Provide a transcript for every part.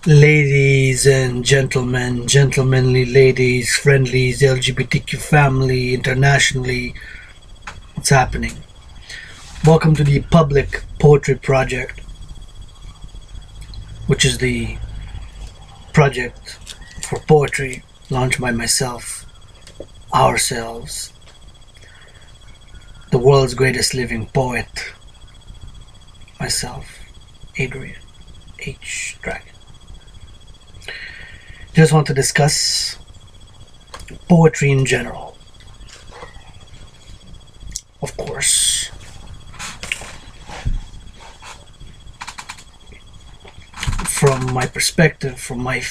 Ladies and gentlemen, gentlemanly ladies, friendlies, LGBTQ family, internationally, what's happening? Welcome to the Public Poetry Project, which is the project for poetry launched by myself, ourselves, the world's greatest living poet, myself, Adrian, h.a.dragan. Just want to discuss poetry in general. Of course, from my perspective, from my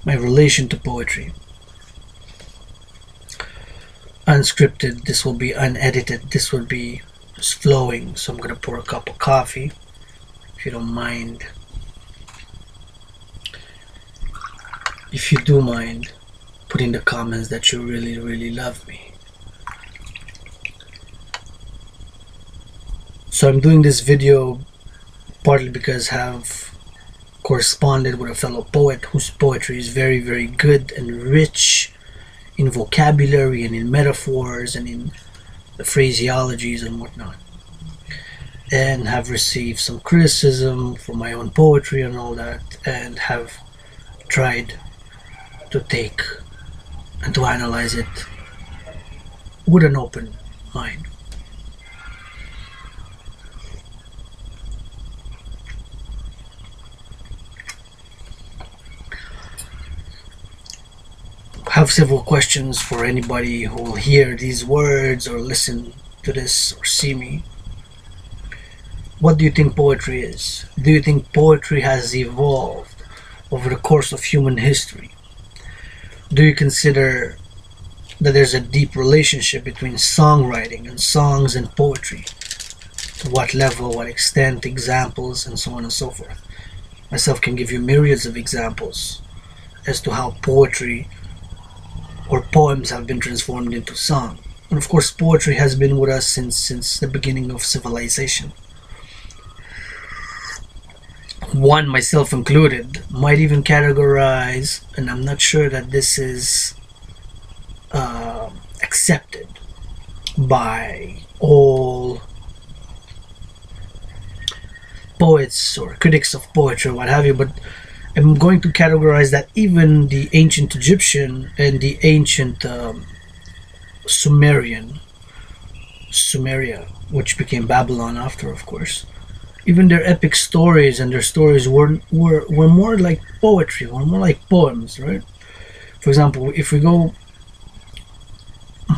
relation to poetry. Unscripted, this will be unedited, this will be just flowing. So I'm gonna pour a cup of coffee, if you don't mind. If you do mind, put in the comments that you really love me. So I'm doing this video partly because I have corresponded with a fellow poet whose poetry is very good and rich in vocabulary and in metaphors and in the phraseologies and whatnot, and have received some criticism for my own poetry and all that, and have tried to take and to analyze it with an open mind. I have several questions for anybody who will hear these words or listen to this or see me. What do you think poetry is? Do you think poetry has evolved over the course of human history? Do you consider that there's a deep relationship between songwriting and songs and poetry? To what level, what extent, examples, and so on and so forth. Myself can give you myriads of examples as to how poetry or poems have been transformed into song. And of course, poetry has been with us since the beginning of civilization. One, myself included, might even categorize, and I'm not sure that this is accepted by all poets or critics of poetry or what have you, but I'm going to categorize that even the ancient Egyptian and the ancient Sumeria, which became Babylon after, of course, even their epic stories and their stories were more like poetry, were more like poems, right? For example, if we go,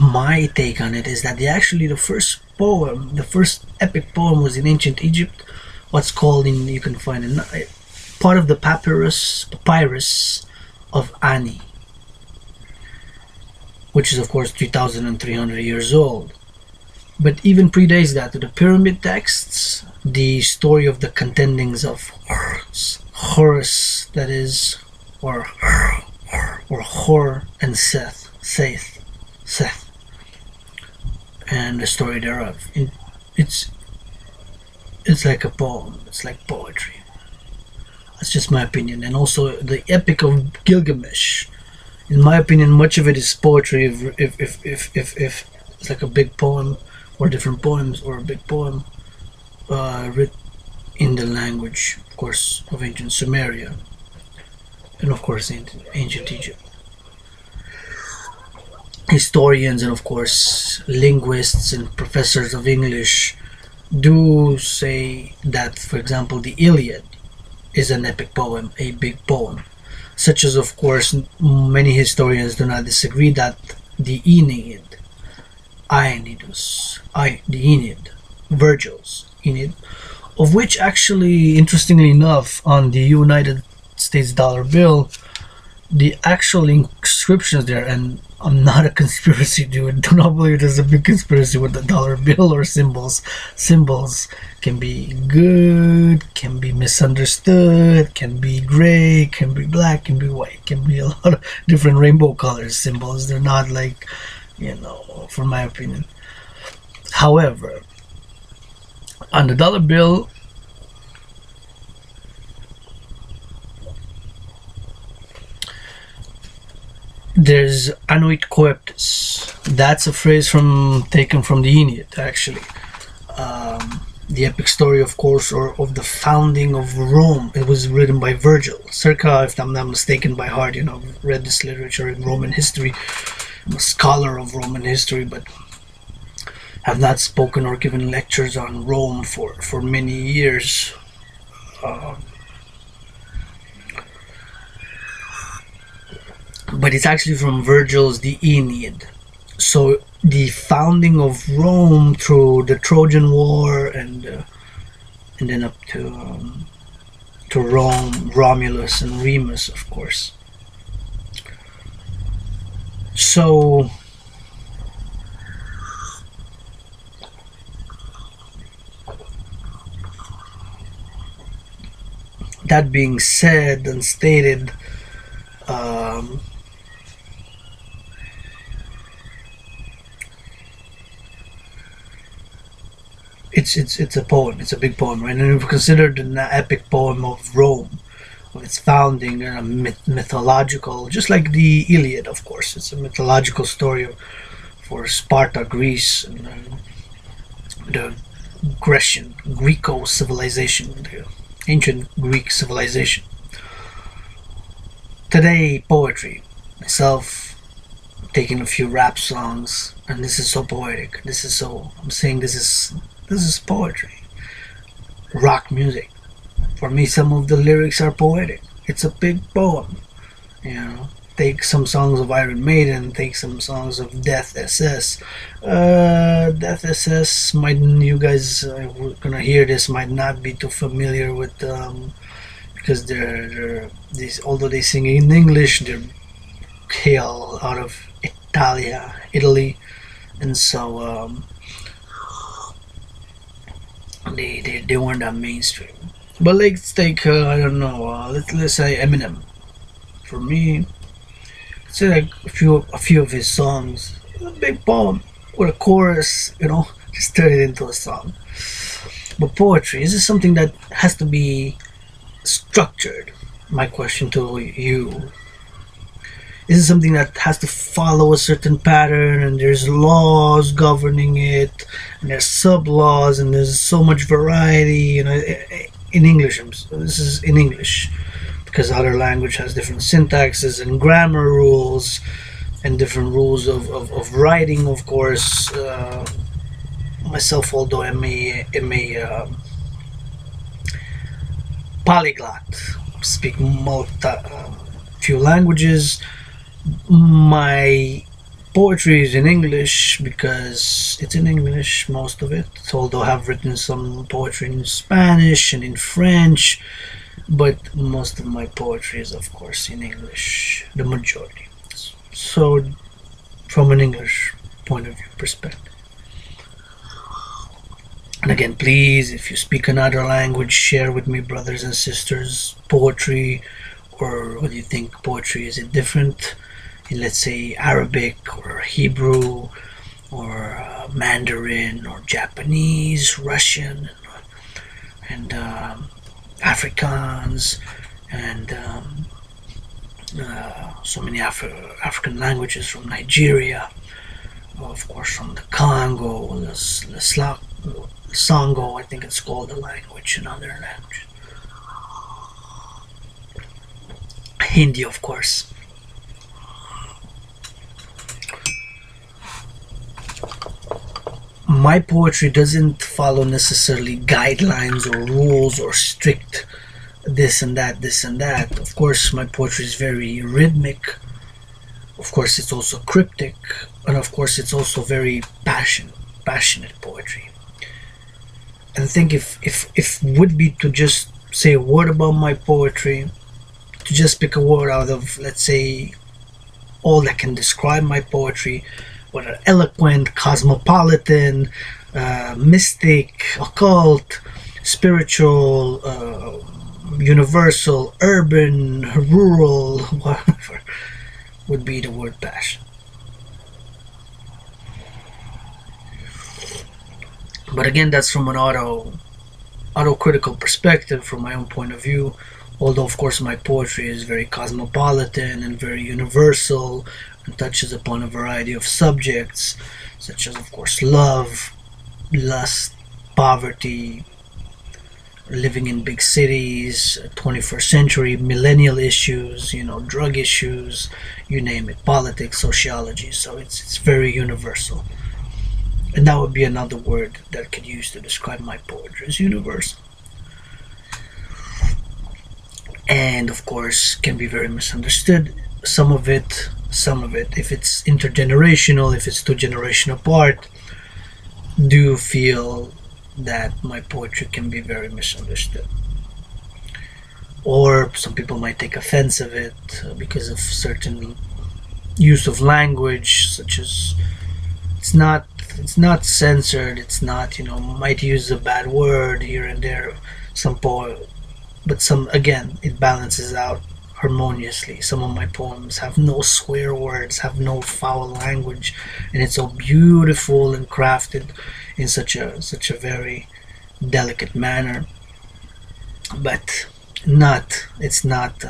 my take on it is that the first poem, the first epic poem was in ancient Egypt, what's called you can find part of the papyrus of Ani, which is of course 3,300 years old. But even predates that, to the pyramid texts, the story of the contendings of Horus, that is, or Hor and Seth, and the story thereof. It's like a poem. It's like poetry. That's just my opinion. And also the Epic of Gilgamesh. In my opinion, much of it is poetry. If it's like a big poem, or different poems, or a big poem written in the language, of course, of ancient Sumeria, and of course ancient Egypt. Historians and of course linguists and professors of English do say that, for example, the Iliad is an epic poem, a big poem, such as, of course, many historians do not disagree that the Aeneid, Virgil's Aeneid, of which actually, interestingly enough, on the United States dollar bill, the actual inscriptions there, and I'm not a conspiracy dude, do not believe there's a big conspiracy with the dollar bill or symbols. Symbols can be good, can be misunderstood, can be gray, can be black, can be white, can be a lot of different rainbow colors symbols. They're not like, from my opinion. However, on the dollar bill, There's Anuit Coeptus. That's a phrase taken from the Aeneid, actually. The epic story, of course, or of the founding of Rome. It was written by Virgil, circa, if I'm not mistaken by heart. I've read this literature in Roman history. I'm a scholar of Roman history, but have not spoken or given lectures on Rome for many years. Uh, but it's actually from Virgil's The Aeneid. So the founding of Rome through the Trojan War and then up to Rome, Romulus and Remus, of course. So that being said and stated, um, it's a poem. It's a big poem, right? And if we consider the epic poem of Rome, of its founding, mythological, just like the Iliad, of course, it's a mythological story for Sparta, Greece, and the Grecian, Greco civilization, the ancient Greek civilization. Today, poetry. Myself taking a few rap songs, and this is so poetic. I'm saying this is poetry. Rock music. For me, some of the lyrics are poetic. It's a big poem. Take some songs of Iron Maiden, take some songs of Death SS. Death SS, you guys who are gonna hear this might not be too familiar with, because although they sing in English, they're hail out of Italy, and so they weren't that mainstream. But let's take I don't know, let's say Eminem. For me, say like a few of his songs, a big poem with a chorus, just turn it into a song. But poetry, is this something that has to be structured? My question to you: is it something that has to follow a certain pattern, and there's laws governing it, and there's sub laws, and there's so much variety? In English, this is in English, because other language has different syntaxes and grammar rules and different rules of writing, of course. Myself, although I'm a polyglot, speak few languages, my poetry is in English because it's in English, most of it, although I've written some poetry in Spanish and in French, but most of my poetry is, of course, in English, the majority. So, from an English point of view perspective. And again, please, if you speak another language, share with me, brothers and sisters, poetry, or what do you think poetry is? It different in, let's say, Arabic or Hebrew or Mandarin or Japanese, Russian, and Afrikaans, and so many African languages, from Nigeria, of course, from the Congo, the Songo, I think it's called, the language, and other languages. Hindi, of course. My poetry doesn't follow necessarily guidelines or rules or strict this and that, this and that. Of course, my poetry is very rhythmic. Of course, it's also cryptic, and of course, it's also very passionate poetry. And I think if would be to just say a word about my poetry, to just pick a word out of, let's say, all that can describe my poetry, whether eloquent, cosmopolitan, mystic, occult, spiritual, universal, urban, rural, whatever, would be the word passion. But again, that's from an autocritical perspective, from my own point of view. Although, of course, my poetry is very cosmopolitan and very universal and touches upon a variety of subjects, such as, of course, love, lust, poverty, living in big cities, 21st century, millennial issues, drug issues, you name it, politics, sociology. So it's very universal. And that would be another word that I could use to describe my poetry, is universal. And of course can be very misunderstood. Some of it, if it's intergenerational, if it's two generations apart, do feel that my poetry can be very misunderstood. Or some people might take offense of it because of certain use of language, such as it's not censored, it's not, might use a bad word here and there, some poet, but some, again, it balances out harmoniously. Some of my poems have no swear words, have no foul language, and it's all beautiful and crafted in such a very delicate manner. But not it's not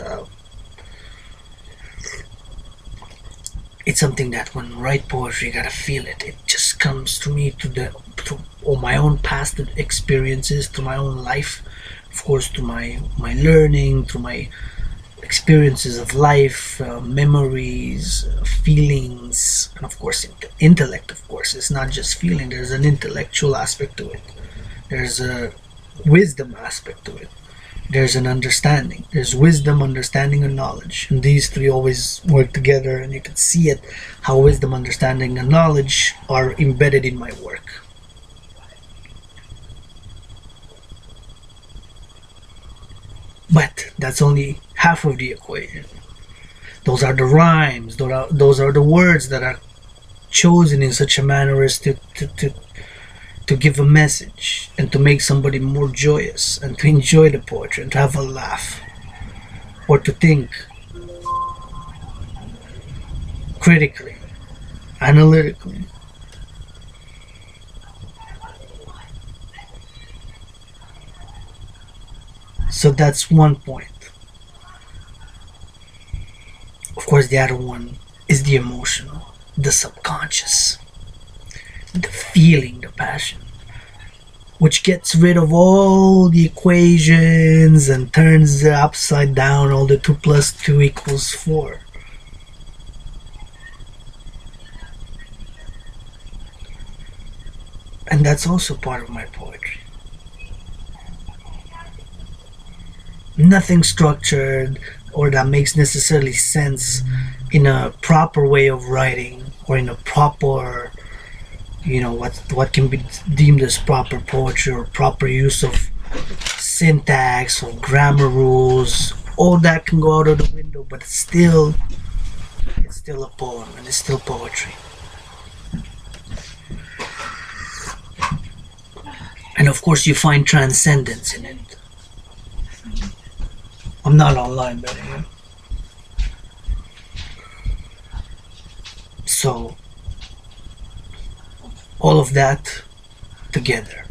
it's something that when I write poetry, you gotta feel it. It just comes to me to all my own past experiences, to my own life, of course, to my learning, to my experiences of life, memories, feelings, and of course intellect. Of course, it's not just feeling. There's an intellectual aspect to it. There's a wisdom aspect to it. There's an understanding. There's wisdom, understanding, and knowledge, and these three always work together. And you can see it, how wisdom, understanding, and knowledge are embedded in my work. But that's only half of the equation. Those are the rhymes. Those are the words that are chosen in such a manner as to give a message and to make somebody more joyous and to enjoy the poetry and to have a laugh or to think critically, analytically. So that's one point. Of course, the other one is the emotional, the subconscious, the feeling, the passion, which gets rid of all the equations and turns it upside down, all the 2 plus 2 equals 4. And that's also part of my poetry. Nothing structured or that makes necessarily sense in a proper way of writing or in a proper, what can be deemed as proper poetry or proper use of syntax or grammar rules. All that can go out of the window, but it's still a poem and it's still poetry. And of course you find transcendence in it. I'm not online, but yeah. So all of that together.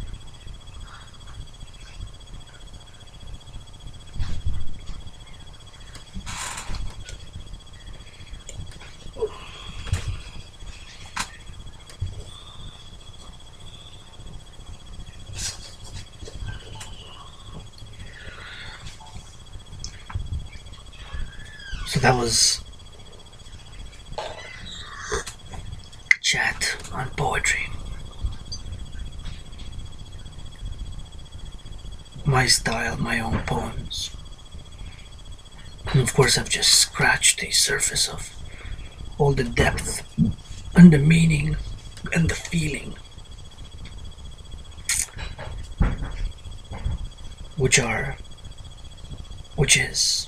So that was chat on poetry. My style, my own poems. And of course I've just scratched the surface of all the depth and the meaning and the feeling, which is